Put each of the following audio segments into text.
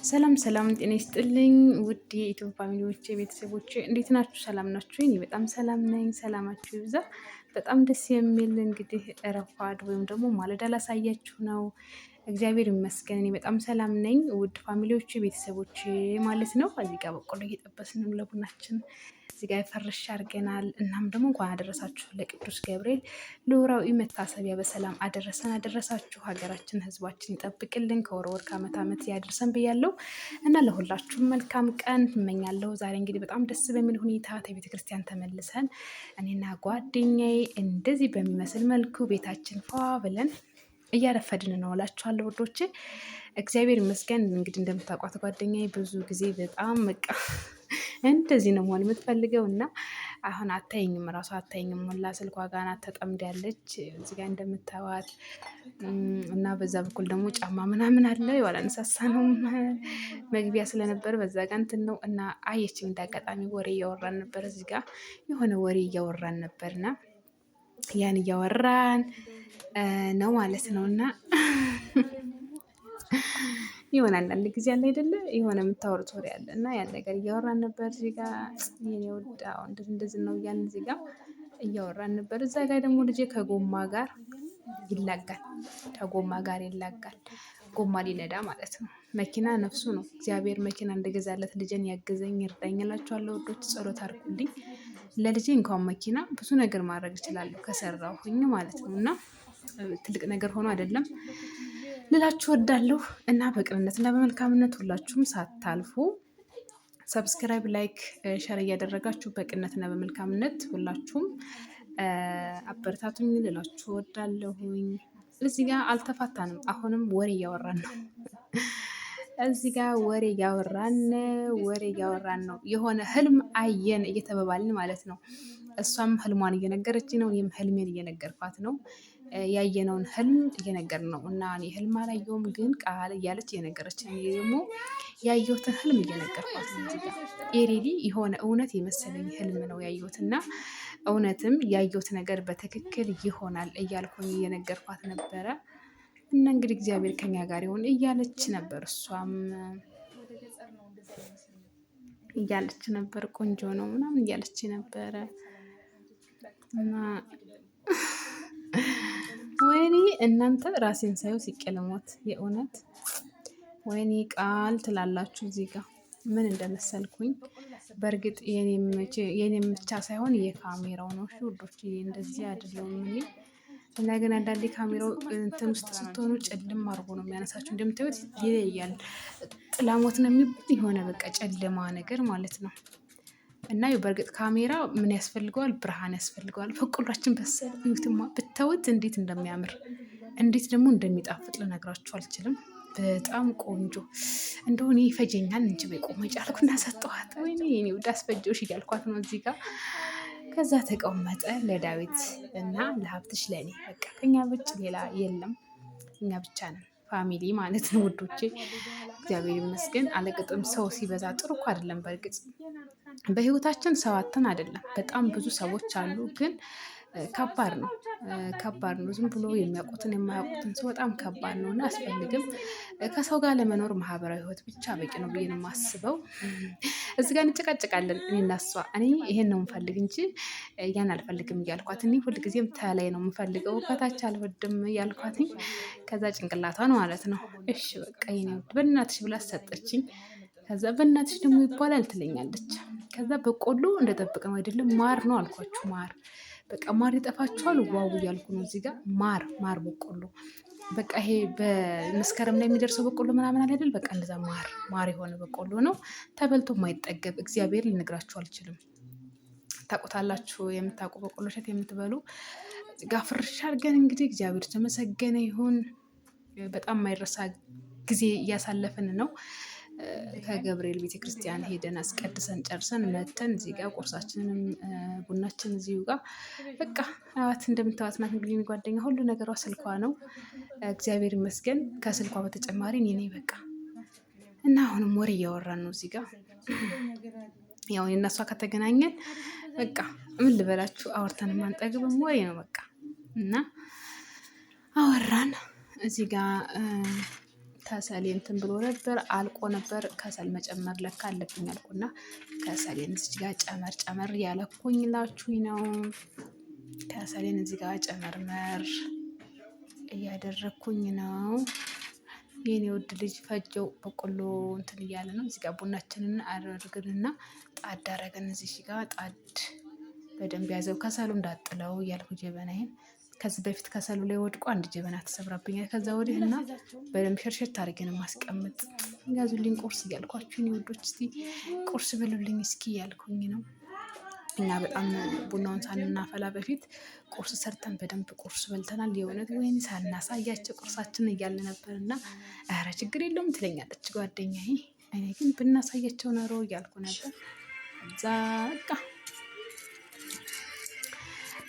ሰላም ሰላም ጤና ይስጥልኝ ውድ የኢትዮ ፋሚሊዎቼ ቤተሰቦቼ እንዴት ናችሁ? ሰላም ናችሁ? እኔ በጣም ሰላም ነኝ። ሰላማችሁ ይብዛ። በጣም ደስ የሚል እንግዲህ ረፋድ ወይም ደግሞ ማለዳ ላሳያችሁ ነው። እግዚአብሔር ይመስገን እኔ በጣም ሰላም ነኝ። ውድ ፋሚሊዎቼ ቤተሰቦቼ ማለት ነው። እዚህ ጋር በቆሎ እየጠበስን ነው ለቡናችን። እዚህ ጋር ፈርሽ አድርገናል። እናም ደግሞ እንኳን አደረሳችሁ ለቅዱስ ገብርኤል ለወርሃዊ መታሰቢያ በሰላም አደረሰን አደረሳችሁ። ሀገራችን ሕዝባችን ይጠብቅልን ከወር ወር ከዓመት ዓመት ያደርሰን ብያለሁ እና ለሁላችሁም መልካም ቀን እመኛለሁ። ዛሬ እንግዲህ በጣም ደስ በሚል ሁኔታ ከቤተ ክርስቲያን ተመልሰን እኔና ጓደኛዬ እንደዚህ በሚመስል መልኩ ቤታችን ፏ ብለን እያረፈድን ነው እላችኋለሁ ውዶቼ። እግዚአብሔር ይመስገን። እንግዲህ እንደምታውቋት ጓደኛዬ ብዙ ጊዜ በጣም በቃ እንደዚህ ነው መሆን የምትፈልገው እና አሁን አታየኝም፣ ራሱ አታየኝም። ሁላ ስልኳ ጋር ናት ተጠምዳለች እዚህ ጋር እንደምታዋት እና በዛ በኩል ደግሞ ጫማ ምናምን አለ ያላነሳሳ ነው መግቢያ ስለነበር በዛ ጋር እንትን ነው እና አየችኝ። እንዳጋጣሚ ወሬ እያወራን ነበር፣ እዚህ ጋር የሆነ ወሬ እያወራን ነበርና ያን እያወራን ነው ማለት ነው እና የሆነ አንዳንድ ጊዜ አለ አይደለ የሆነ የምታወሩት ወሬ አለ እና ያን ነገር እያወራን ነበር። እዚህ ጋር የኔ ወዳ እንደዚህ ነው እያልን እዚህ ጋር እያወራን ነበር። እዛ ጋር ደግሞ ልጄ ከጎማ ጋር ይላጋል፣ ከጎማ ጋር ይላጋል። ጎማ ሊነዳ ማለት ነው። መኪና ነፍሱ ነው። እግዚአብሔር መኪና እንደገዛለት ልጄን ያገዘኝ ይርዳኝ እላችኋለሁ ወዶች፣ ጸሎት አድርጉልኝ። ለልጄ እንኳን መኪና ብዙ ነገር ማድረግ እችላለሁ ከሰራሁኝ ማለት ነው እና ትልቅ ነገር ሆኖ አይደለም ልላችሁ ወዳለሁ እና በቅንነት እና በመልካምነት ሁላችሁም ሳታልፉ ሰብስክራይብ፣ ላይክ፣ ሸር እያደረጋችሁ በቅንነትና በመልካምነት ሁላችሁም አበረታቱኝ ልላችሁ ወዳለሁኝ። እዚህ ጋር አልተፋታንም። አሁንም ወሬ እያወራን ነው። እዚህ ጋር ወሬ እያወራን ነው። የሆነ ህልም አየን እየተባባልን ማለት ነው። እሷም ህልሟን እየነገረች ነው፣ እኔም ህልሜን እየነገርኳት ነው። ያየነውን ህልም እየነገር ነው እና እኔ ህልም አላየሁም ግን ቃል እያለች እየነገረች ነው። ደግሞ ያየሁትን ህልም እየነገርኳት ነው። እዚህ ጋር ኤሬዲ የሆነ እውነት የመሰለኝ ህልም ነው ያየሁት እና እውነትም ያየሁት ነገር በትክክል ይሆናል እያልኩኝ እየነገርኳት ነበረ እና እንግዲህ እግዚአብሔር ከኛ ጋር ይሁን እያለች ነበር። እሷም እያለች ነበር ቆንጆ ነው ምናምን እያለች ነበረ እና ወይኔ እናንተ ራሴን ሳየው ሲቀለሞት የእውነት ወይኔ ቃል ትላላችሁ። እዚህ ጋር ምን እንደመሰልኩኝ በእርግጥ የኔም ብቻ ሳይሆን የካሜራው ነው። እሺ ውዶች እንደዚህ አይደለም እኔ እና ግን አንዳንዴ ካሜራው እንትን ውስጥ ስትሆኑ ጨልም አድርጎ ነው የሚያነሳችሁ። እንደምታዩት ይለያል። ጥላሞት ነው የሚባል የሆነ በቃ ጨለማ ነገር ማለት ነው። እና በእርግጥ ካሜራ ምን ያስፈልገዋል? ብርሃን ያስፈልገዋል። በቆሏችን በሰል እዩትማ፣ ብታዩት እንዴት እንደሚያምር እንዴት ደግሞ እንደሚጣፍጥ ልነግራችሁ አልችልም። በጣም ቆንጆ እንደሆነ ይፈጀኛል እንጂ በቆመጭ አልኩና ሰጠኋት። ወይኔ የኔ ውድ አስፈጀውሽ እያልኳት ነው እዚህ ጋር። ከዛ ተቀመጠ ለዳዊት እና ለሀብትሽ ለእኔ በቃ ከኛ ውጭ ሌላ የለም፣ እኛ ብቻ ነን ፋሚሊ ማለት ነው ውዶቼ። እግዚአብሔር ይመስገን። አለቅጥም ሰው ሲበዛ ጥሩ እኮ አይደለም። በእርግጥ በህይወታችን ሰው አጥተን አይደለም፣ በጣም ብዙ ሰዎች አሉ። ግን ከባድ ነው፣ ከባድ ነው። ዝም ብሎ የሚያውቁትን የማያውቁትን ሰው በጣም ከባድ ነው እና አያስፈልግም። ከሰው ጋር ለመኖር ማህበራዊ ህይወት ብቻ በቂ ነው ብዬ ነው የማስበው። እዚህ ጋር እንጨቃጨቃለን እኔ እና እሷ። እኔ ይሄን ነው የምፈልግ እንጂ ያን አልፈልግም እያልኳት፣ እኔ ሁልጊዜም ተላይ ነው የምፈልገው ከታች አልወድም እያልኳት፣ ከዛ ጭንቅላቷን ማለት ነው እሺ በቃ የኔ ውድ በእናትሽ ብላ ሰጠችኝ። ከዛ በእናትሽ ደግሞ ይባላል ትለኛለች። ከዛ በቆሎ እንደጠብቅ ነው አይደለም ማር ነው አልኳችሁ። ማር በቃ ማር ይጠፋችኋል። ዋው እያልኩ ነው እዚህ ጋር ማር በቆሎ በቃ ይሄ በመስከረም ላይ የሚደርሰው በቆሎ ምናምን አለ አይደል? በቃ እንደዛ ማር የሆነ በቆሎ ነው ተበልቶ የማይጠገብ። እግዚአብሔር ልነግራችሁ አልችልም። ታውቁታላችሁ፣ የምታውቁ በቆሎ እሸት የምትበሉ ጋር ፍርሻ አድርገን እንግዲህ እግዚአብሔር ተመሰገነ ይሁን። በጣም የማይረሳ ጊዜ እያሳለፍን ነው። ከገብርኤል ቤተክርስቲያን ሄደን አስቀድሰን ጨርሰን መተን እዚህ ጋር ቁርሳችንንም ቡናችን እዚሁ ጋር በቃ አዋት እንደምታዋት ናት። እንግዲህ ጓደኛ ሁሉ ነገሯ ስልኳ ነው። እግዚአብሔር ይመስገን። ከስልኳ በተጨማሪ እኔ ነኝ በቃ እና አሁንም ወሬ እያወራን ነው እዚህ ጋር። ያው የእነሷ ከተገናኘን በቃ ምን ልበላችሁ አውርተን ማንጠግብም ወሬ ነው በቃ እና አወራን እዚህ ጋር ከሰሌ እንትን ብሎ ነበር አልቆ ነበር። ከሰል መጨመር ለካ አለብኝ አልኩና ከሰሌን እዚህ ጋር ጨመር ያለኩኝ ላችሁኝ ነው። ከሰሌን እዚህ ጋር ጨመርመር እያደረግኩኝ ነው። የኔ ውድ ልጅ ፈጀው በቆሎ እንትን እያለ ነው። እዚህ ጋር ቡናችንን አደረግንና ጣድ አደረግን። እዚህ ጋር ጣድ በደንብ ያዘው ከሰሉ እንዳጥለው እያልኩ ጀበናዬን ከዚህ በፊት ከሰሉ ላይ ወድቆ አንድ ጀበና ተሰብራብኛል። ከዛ ወዲህ እና በደንብ ሸርሸት አድርጌ ነው ማስቀምጥ። ያዙልኝ ቁርስ እያልኳችሁ እኔ ውዶች፣ እስቲ ቁርስ ብሉልኝ እስኪ እያልኩኝ ነው። እና በጣም ቡናውን ሳንናፈላ በፊት ቁርስ ሰርተን በደንብ ቁርስ በልተናል። የእውነት ወይኔ ሳናሳያቸው ቁርሳችን እያለ ነበር እና ኧረ ችግር የለውም ትለኛለች ጓደኛዬ። እኔ ግን ብናሳያቸው ኖሮ እያልኩ ነበር። እዛ በቃ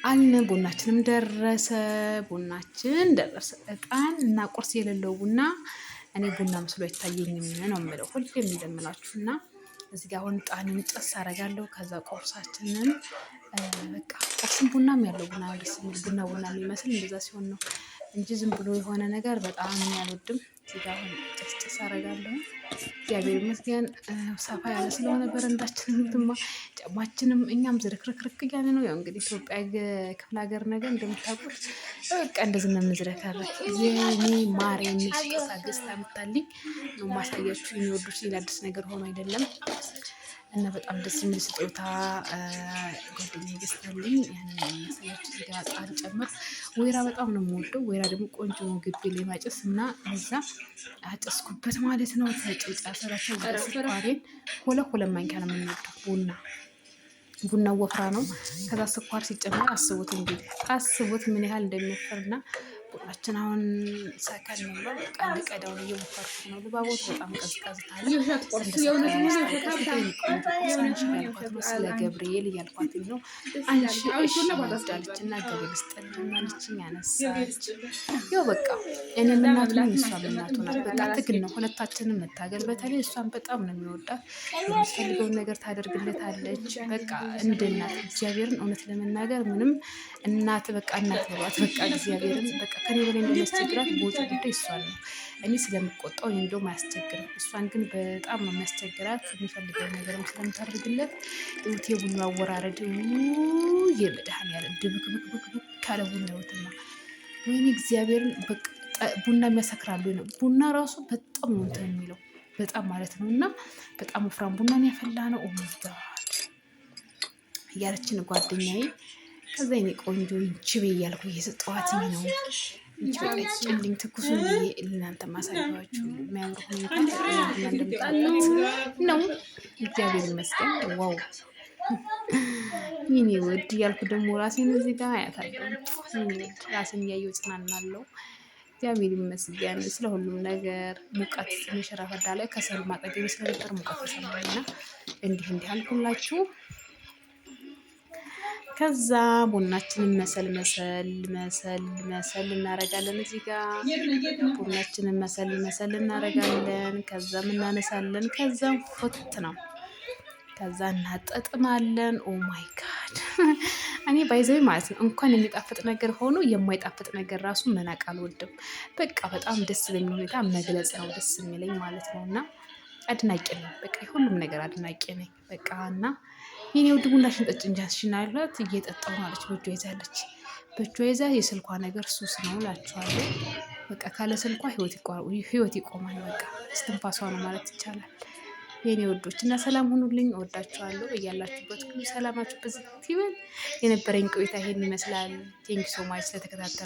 አልን። ቡናችንም ደረሰ። እጣን እና ቁርስ የሌለው ቡና እኔ ቡና መስሎ አይታየኝም ነው የምለው ሁሌም እንደምላችሁ። እና እዚህ ጋር አሁን እጣንን ጭስ አደርጋለሁ። ከዛ ቁርሳችንን በቃ ቁርስም ቡናም ያለው ቡና ደስ የሚል ቡና የሚመስል እንደዛ ሲሆን ነው እንጂ ዝም ብሎ የሆነ ነገር በጣም አልወድም። እዚህ ጋር አሁን ጭስ አደርጋለሁ። እግዚአብሔር ይመስገን ሰፋ ያለ ስለሆነ በረንዳችንም ድማ ጫማችንም እኛም ዝርክርክርክ እያለ ነው። ያው እንግዲህ ኢትዮጵያ ክፍለ ሀገር ነገር እንደምታውቁት በቃ እንደዚህ ነው የምንዝረከረክ። የኔ ማር የሚል ስጦታ ገዝታ አምጥታልኝ ነው ማሳያችሁ። የሚወዱት ሌላ አዲስ ነገር ሆኖ አይደለም እና በጣም ደስ የሚል ስጦታ ጓደኛዬ ገዝታልኝ ያንን ማሳያችሁ። እዚህ ጋር ጣን ጨምር። ወይራ በጣም ነው የምወደው። ወይራ ደግሞ ቆንጆ ግቢ ላይ ማጨስ እና እዛ አጨስኩበት ማለት ነው። ተጨጫሰራቸው ስኳሬን ሁለት ማንኪያ ነው የምንወደው። ቡናው ወፍራ ነው። ከዛ ስኳር ሲጨመር አስቡት እንግዲህ አስቡት ምን ያህል እንደሚወፍርና ቡናችን አሁን ሰከን ብሎ በቃ ቀዳውን እየሞከርኩት ነው። ልባቦት በጣም ቀዝቃዝታል። ስለ ገብርኤል እያልኳት ነው። አንቺ እሺ ወዳለች እና ገብርኤል ስጠልኝ አለችኝ። ያነሳች ያው በቃ እኔም እናቱ ነኝ እሷም እናቱ ናት። በቃ ትግል ነው ሁለታችንም መታገል። በተለይ እሷን በጣም ነው የሚወዳት። የሚፈልገውን ነገር ታደርግለታለች። በቃ እንደ እናት እግዚአብሔርን እውነት ለመናገር ምንም እናት በቃ እናት ነባት። በቃ እግዚአብሔርን በቃ ከኔ በላይ እንደሚያስቸግራት በወጪ ጉዳይ እሷን ነው። እኔ ስለምቆጣው እኔ እንደውም አያስቸግርም። እሷን ግን በጣም ነው የሚያስቸግራት። የሚፈልገው ነገርም ስለምታደርግለት የቡና አወራረድ የመድኃኒዓለም ድብክብክብክ ካለ ቡና ይወትና ወይኔ እግዚአብሔርን በቃ ቡና የሚያሰክራሉ ነው። ቡና ራሱ በጣም ነው እንትን የሚለው በጣም ማለት ነው። እና በጣም ወፍራም ቡናን ያፈላ ነው። ኦማይጋድ እያለችን ጓደኛዬ። ከዛ የኔ ቆንጆ እንችቤ እያልኩ እየሰጠኋትኝ ነው። ጭልኝ ትኩሱ እናንተ ማሳያችሁ የሚያምሩ ሁኔታ እንደምታውቁት ነው። እግዚአብሔር ይመስገን። ዋው ይኔ ውድ እያልኩ ደግሞ ራሴን እዚህ ጋር አያታለሁ። ራሴን እያየሁ ጽናናለሁ። እግዚአብሔር ይመስገን ስለ ሁሉም ነገር። ሙቀት ትንሽ ረፈዳ ላይ ከሰሉ ማጠገብ ስለነበር ሙቀት ተሰማኝና እንዲህ አልኩላችሁ። ከዛ ቡናችንን መሰል እናረጋለን። እዚህ ጋር ቡናችንን መሰል እናረጋለን። ከዛም እናነሳለን። ከዛም ፉት ነው። ከዛ እናጠጥማለን። ኦ ማይ ጋድ እኔ ባይዘዊ ማለት ነው እንኳን የሚጣፍጥ ነገር ሆኖ የማይጣፍጥ ነገር ራሱ መናቅ አልወድም። በቃ በጣም ደስ በሚል ሁኔታ መግለጽ ነው ደስ የሚለኝ ማለት ነው። እና አድናቂ ነኝ። በቃ ሁሉም ነገር አድናቂ ነኝ። በቃ እና የኔ ውድ ቡናሽን ጠጭ እንጂ አንስሽና ያሏት እየጠጣሁ ማለች። በእጇ ይዛለች። በእጇ ይዛ የስልኳ ነገር ሱስ ነው እላችኋለሁ። በቃ ካለ ስልኳ ህይወት ይቆማል። በቃ እስትንፋሷ ነው ማለት ይቻላል። የኔ ውዶች እና ሰላም ሁኑልኝ። እወዳችኋለሁ። እያላችሁበት ሁሉ ሰላማችሁ በዚህ ይበል። የነበረኝ ቆይታ ይሄን ይመስላል። ቴንኪ ሶ ማች ስለተከታተላችሁ